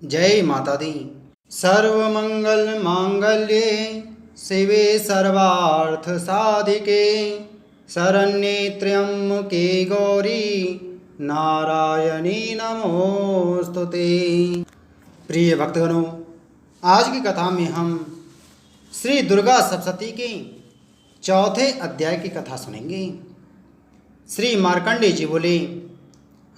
जय माता दी। सर्वमंगल मांगल्ये शिवे सर्वार्थ साधिके शरण्ये त्र्यंबके गौरी नारायणी नमोस्तुते। प्रिय भक्तगणों, आज की कथा में हम श्री दुर्गा सप्तशती के चौथे अध्याय की कथा सुनेंगे। श्री मार्कंडेय जी बोले,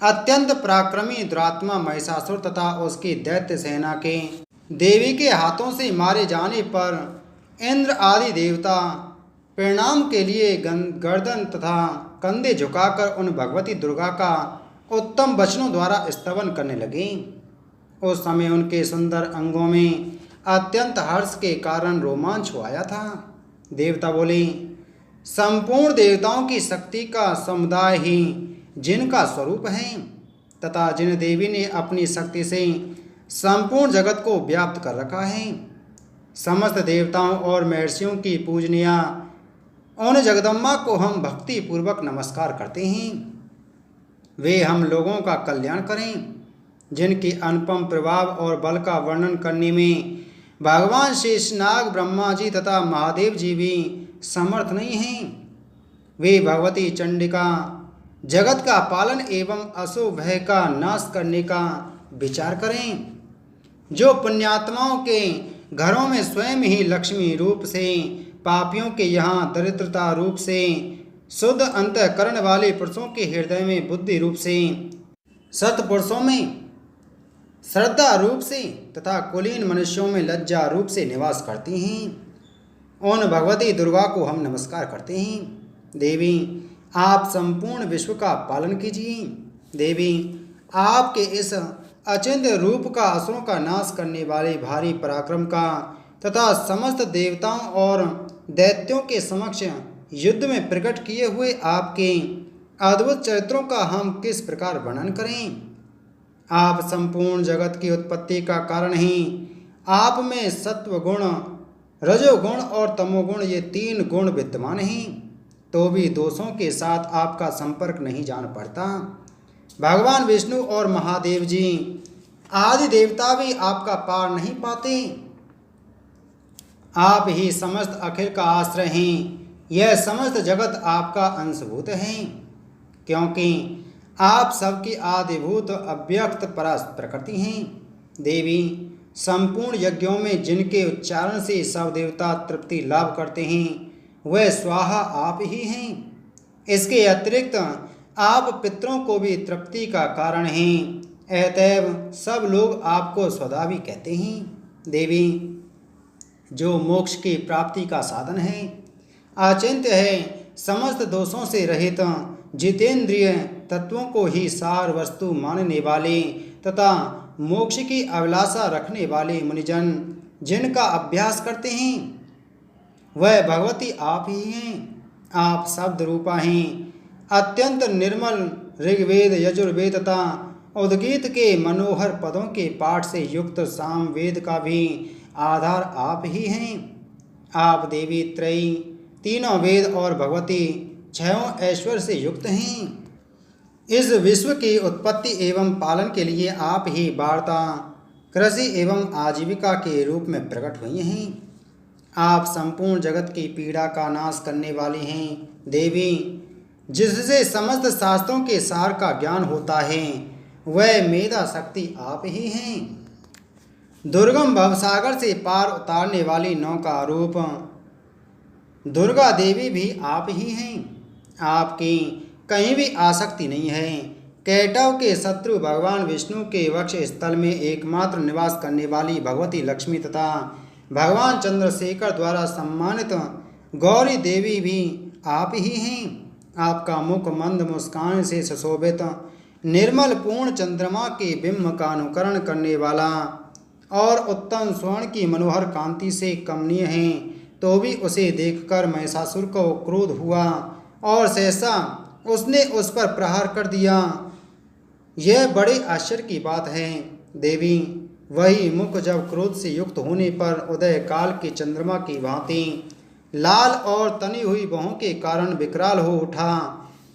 अत्यंत पराक्रमी दुरात्मा महिषासुर तथा उसकी दैत्य सेना के देवी के हाथों से मारे जाने पर इंद्र आदि देवता परिणाम के लिए गर्दन तथा कंधे झुकाकर उन भगवती दुर्गा का उत्तम वचनों द्वारा स्तवन करने लगे। उस समय उनके सुंदर अंगों में अत्यंत हर्ष के कारण रोमांच हो आया था। देवता बोले, संपूर्ण देवताओं की शक्ति का समुदाय ही जिनका स्वरूप है तथा जिन देवी ने अपनी शक्ति से संपूर्ण जगत को व्याप्त कर रखा है, समस्त देवताओं और महर्षियों की पूजनीय उन जगदम्बा को हम भक्ति पूर्वक नमस्कार करते हैं। वे हम लोगों का कल्याण करें, जिनके अनुपम प्रभाव और बल का वर्णन करने में भगवान शेषनाग, ब्रह्मा जी तथा महादेव जी भी समर्थ नहीं हैं। वे भगवती चंडिका जगत का पालन एवं अशुभ भय का नाश करने का विचार करें। जो पुण्यात्माओं के घरों में स्वयं ही लक्ष्मी रूप से, पापियों के यहाँ दरिद्रता रूप से, शुद्ध अंतःकरण वाले पुरुषों के हृदय में बुद्धि रूप से, सत्पुरुषों में श्रद्धा रूप से तथा कुलीन मनुष्यों में लज्जा रूप से निवास करती हैं, उन भगवती दुर्गा को हम नमस्कार करते हैं। देवी, आप संपूर्ण विश्व का पालन कीजिए। देवी, आपके इस अचिंत्य रूप का असुरों का नाश करने वाले भारी पराक्रम का तथा समस्त देवताओं और दैत्यों के समक्ष युद्ध में प्रकट किए हुए आपके अद्भुत चरित्रों का हम किस प्रकार वर्णन करें। आप संपूर्ण जगत की उत्पत्ति का कारण ही। आप में सत्व गुण, रजोगुण और तमोगुण ये तीन गुण विद्यमान हैं, तो भी दोषों के साथ आपका संपर्क नहीं जान पड़ता। भगवान विष्णु और महादेव जी आदि देवता भी आपका पार नहीं पाते। आप ही समस्त अखिल का आश्रय हैं। यह समस्त जगत आपका अंशभूत है, क्योंकि आप सबकी आदिभूत अव्यक्त प्रकृति हैं। देवी, संपूर्ण यज्ञों में जिनके उच्चारण से सब देवता तृप्ति लाभ करते हैं, वह स्वाहा आप ही हैं। इसके अतिरिक्त आप पितरों को भी तृप्ति का कारण हैं, अतएव सब लोग आपको स्वधा भी कहते हैं। देवी, जो मोक्ष की प्राप्ति का साधन है, अचिंत्य है, समस्त दोषों से रहित, जितेंद्रिय तत्वों को ही सार वस्तु मानने वाले तथा मोक्ष की अभिलाषा रखने वाले मुनिजन जिनका अभ्यास करते हैं, वह भगवती आप ही हैं। आप शब्द रूपा हैं। अत्यंत निर्मल ऋग्वेद, यजुर्वेद तथा उद्गीत के मनोहर पदों के पाठ से युक्त साम वेद का भी आधार आप ही हैं। आप देवी त्रयी, तीनों वेद और भगवती छयों ऐश्वर्य से युक्त हैं। इस विश्व की उत्पत्ति एवं पालन के लिए आप ही वार्ता, कृषि एवं आजीविका के रूप में प्रकट हुई हैं। आप संपूर्ण जगत की पीड़ा का नाश करने वाली हैं। देवी, जिससे समस्त शास्त्रों के सार का ज्ञान होता है, वह मेधा शक्ति आप ही हैं। दुर्गम भवसागर से पार उतारने वाली नौका रूप दुर्गा देवी भी आप ही हैं। आपकी कहीं भी आसक्ति नहीं है। कैटव के शत्रु भगवान विष्णु के वक्ष स्थल में एकमात्र निवास करने वाली भगवती लक्ष्मी तथा भगवान चंद्रशेखर द्वारा सम्मानित गौरी देवी भी आप ही हैं। आपका मुख मंद मुस्कान से सुशोभित निर्मल पूर्ण चंद्रमा के बिंब का अनुकरण करने वाला और उत्तम स्वर्ण की मनोहर कांति से कमनीय है, तो भी उसे देखकर महिषासुर को क्रोध हुआ और सहसा उसने उस पर प्रहार कर दिया। यह बड़े आश्चर्य की बात है। देवी, वही मुख जब क्रोध से युक्त होने पर उदय काल के चंद्रमा की भांति लाल और तनी हुई बाहों के कारण विकराल हो उठा,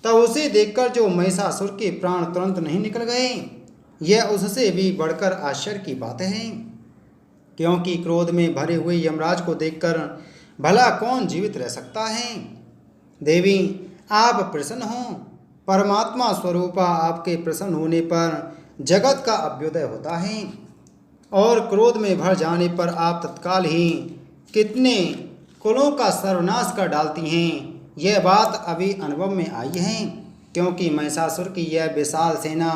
तब उसे देखकर जो महिषासुर के प्राण तुरंत नहीं निकल गए। यह उससे भी बढ़कर आश्चर्य की बात है, क्योंकि क्रोध में भरे हुए यमराज को देखकर भला कौन जीवित रह सकता है। देवी, आप प्रसन्न हो। परमात्मा स्वरूपा आपके प्रसन्न होने पर जगत का अभ्युदय होता है, और क्रोध में भर जाने पर आप तत्काल ही कितने कुलों का सर्वनाश कर डालती हैं। यह बात अभी अनुभव में आई है, क्योंकि महिषासुर की यह विशाल सेना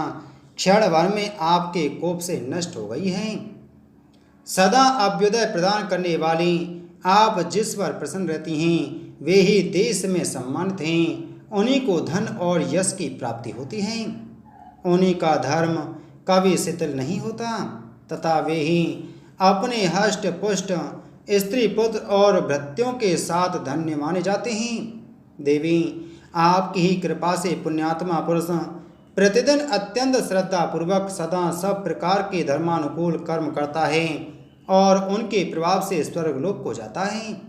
क्षण भर में आपके कोप से नष्ट हो गई है। सदा अभ्युदय प्रदान करने वाली आप जिस पर प्रसन्न रहती हैं, वे ही देश में सम्मानित हैं। उन्हीं को धन और यश की प्राप्ति होती है। उन्हीं का धर्म कभी शिथिल नहीं होता, तथा वे ही अपने हष्ट पुष्ट स्त्री पुत्र और भृत्यों के साथ धन्य माने जाते हैं। देवी, आपकी ही कृपा से पुण्यात्मा पुरुष प्रतिदिन अत्यंत श्रद्धापूर्वक सदा सब प्रकार के धर्मानुकूल कर्म करता है और उनके प्रभाव से स्वर्गलोक को जाता है।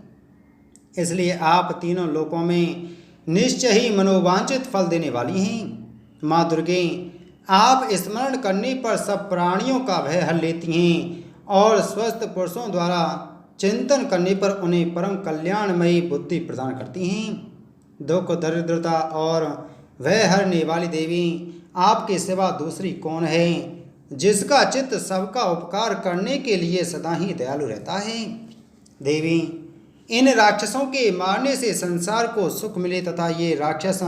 इसलिए आप तीनों लोकों में निश्चय ही मनोवांछित फल देने वाली हैं। माँ दुर्गे, आप स्मरण करने पर सब प्राणियों का भय हर लेती हैं, और स्वस्थ पुरुषों द्वारा चिंतन करने पर उन्हें परम कल्याणमयी बुद्धि प्रदान करती हैं। दुख दरिद्रता और भय हरने वाली देवी, आपके सिवा दूसरी कौन है जिसका चित्त सबका उपकार करने के लिए सदा ही दयालु रहता है। देवी, इन राक्षसों के मारने से संसार को सुख मिले तथा ये राक्षस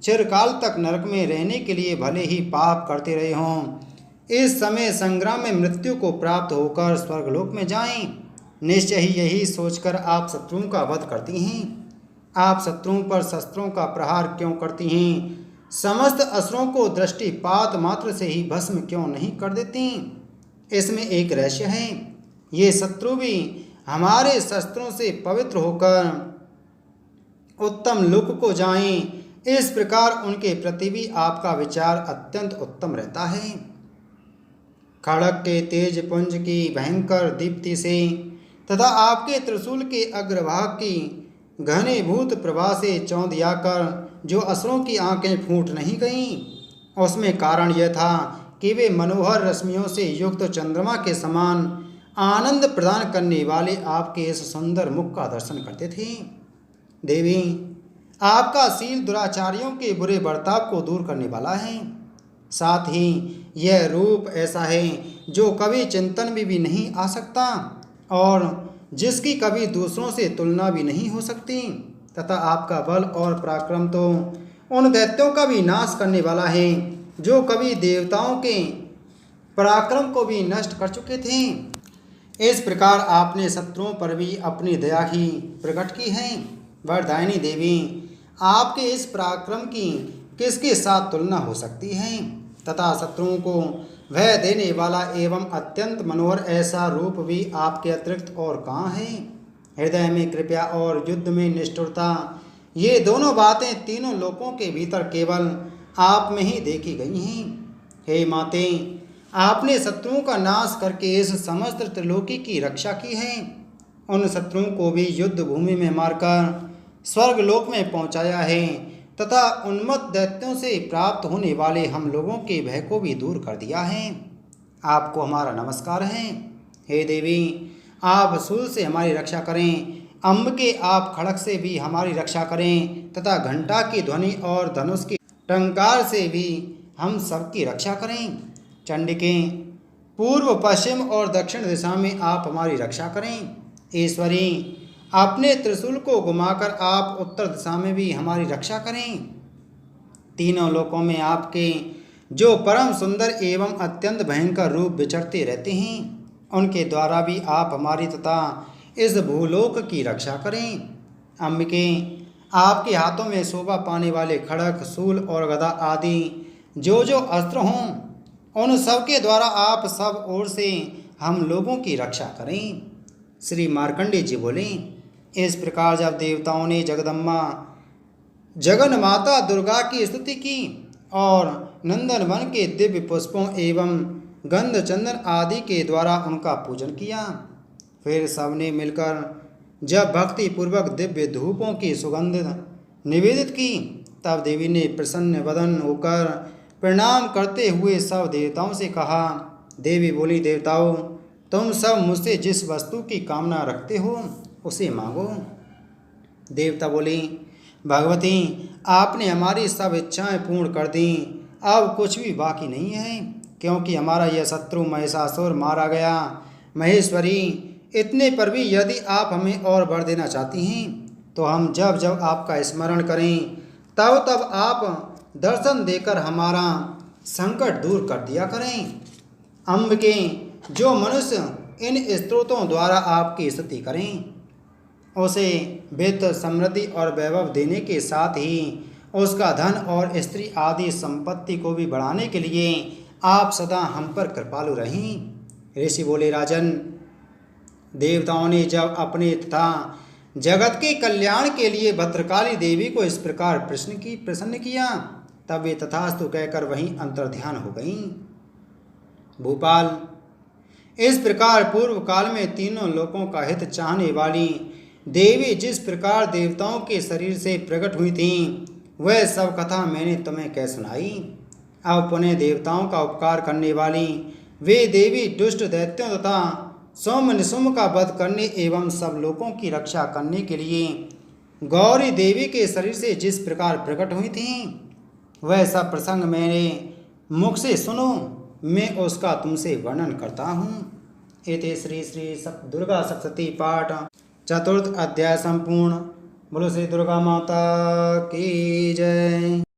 चिरकाल तक नरक में रहने के लिए भले ही पाप करते रहे हों, इस समय संग्राम में मृत्यु को प्राप्त होकर स्वर्गलोक में जाएं। निश्चय ही यही सोचकर आप शत्रुओं का वध करती हैं। आप शत्रुओं पर शस्त्रों का प्रहार क्यों करती हैं? समस्त असुरों को दृष्टिपात मात्र से ही भस्म क्यों नहीं कर देती? इसमें एक रहस्य है। ये शत्रु भी हमारे शस्त्रों से पवित्र होकर उत्तम लोक को जाएं, इस प्रकार उनके प्रति भी आपका विचार अत्यंत उत्तम रहता है। खड़ग के तेज पुंज की भयंकर दीप्ति से तथा आपके त्रिशूल के अग्रभाग की घनीभूत प्रभा से चौंधिया कर जो असुरों की आंखें फूट नहीं गईं, उसमें कारण यह था कि वे मनोहर रश्मियों से युक्त चंद्रमा के समान आनंद प्रदान करने वाले आपके इस सुंदर मुख का दर्शन करते थे। देवी, आपका शील दुराचारियों के बुरे बर्ताव को दूर करने वाला है। साथ ही यह रूप ऐसा है जो कभी चिंतन में भी नहीं आ सकता और जिसकी कभी दूसरों से तुलना भी नहीं हो सकती, तथा आपका बल और पराक्रम तो उन दैत्यों का भी नाश करने वाला है जो कभी देवताओं के पराक्रम को भी नष्ट कर चुके थे। इस प्रकार आपने शत्रुओं पर भी अपनी दया ही प्रकट की है। वरदायिनी देवी, आपके इस पराक्रम की किसके साथ तुलना हो सकती है? तथा शत्रुओं को भय देने वाला एवं अत्यंत मनोहर ऐसा रूप भी आपके अतिरिक्त और कहाँ है? हृदय में कृपा और युद्ध में निष्ठुरता, ये दोनों बातें तीनों लोकों के भीतर केवल आप में ही देखी गई हैं। हे माते, आपने शत्रुओं का नाश करके इस समस्त त्रिलोकी की रक्षा की है। उन शत्रुओं को भी युद्ध भूमि में मारकर स्वर्गलोक में पहुंचाया है तथा उन्मत्त दैत्यों से प्राप्त होने वाले हम लोगों के भय को भी दूर कर दिया है। आपको हमारा नमस्कार है। हे देवी, आप शूल से हमारी रक्षा करें, अम्ब के आप खड़ग से भी हमारी रक्षा करें तथा घंटा की ध्वनि और धनुष की टंकार से भी हम सबकी रक्षा करें। चंडिके, पूर्व पश्चिम और दक्षिण दिशा में आप हमारी रक्षा करें। ईश्वरी, अपने त्रिशूल को घुमाकर आप उत्तर दिशा में भी हमारी रक्षा करें। तीनों लोकों में आपके जो परम सुंदर एवं अत्यंत भयंकर रूप विचरते रहते हैं, उनके द्वारा भी आप हमारी तथा इस भूलोक की रक्षा करें। अंबिके, आपके हाथों में शोभा पाने वाले खड़ग, शूल और गदा आदि जो जो अस्त्र हों, उन सब के द्वारा आप सब ओर से हम लोगों की रक्षा करें। श्री मार्कंडेय जी बोले, इस प्रकार जब देवताओं ने जगदम्बा जगन माता दुर्गा की स्तुति की और नंदन वन के दिव्य पुष्पों एवं गंध चंदन आदि के द्वारा उनका पूजन किया, फिर सबने मिलकर जब भक्ति पूर्वक दिव्य धूपों की सुगंध निवेदित की, तब देवी ने प्रसन्न वदन होकर प्रणाम करते हुए सब देवताओं से कहा। देवी बोली, देवताओं, तुम सब मुझसे जिस वस्तु की कामना रखते हो उसे मांगो। देवता बोली, भगवती, आपने हमारी सब इच्छाएं पूर्ण कर दी, अब कुछ भी बाकी नहीं है, क्योंकि हमारा यह शत्रु महिषासुर मारा गया। महेश्वरी, इतने पर भी यदि आप हमें और वर देना चाहती हैं तो हम जब जब आपका स्मरण करें तब तब आप दर्शन देकर हमारा संकट दूर कर दिया करें। अम्बिके, जो मनुष्य इन स्तोत्रों द्वारा आपकी स्तुति करें उसे वित्त, समृद्धि और वैभव देने के साथ ही उसका धन और स्त्री आदि संपत्ति को भी बढ़ाने के लिए आप सदा हम पर कृपालु रहें। ऋषि बोले, राजन, देवताओं ने जब अपने तथा जगत के कल्याण के लिए भद्रकाली देवी को इस प्रकार प्रसन्न किया तब वे तथास्तु कहकर वहीं अंतर्ध्यान हो गईं। भूपाल, इस प्रकार पूर्व काल में तीनों लोकों का हित चाहने वाली देवी जिस प्रकार देवताओं के शरीर से प्रकट हुई थीं, वह सब कथा मैंने तुम्हें कह सुनाई। अब पुनः देवताओं का उपकार करने वाली वे देवी दुष्ट दैत्यों तथा सोम निशुम का वध करने एवं सब लोगों की रक्षा करने के लिए गौरी देवी के शरीर से जिस प्रकार प्रकट हुई थीं, वह सब प्रसंग मेरे मुख से सुनो, मैं उसका तुमसे वर्णन करता हूँ। इति श्री श्री दुर्गा सप्तशती पाठ चतुर्थ अध्याय संपूर्ण। बोलो श्री दुर्गा माता की जय।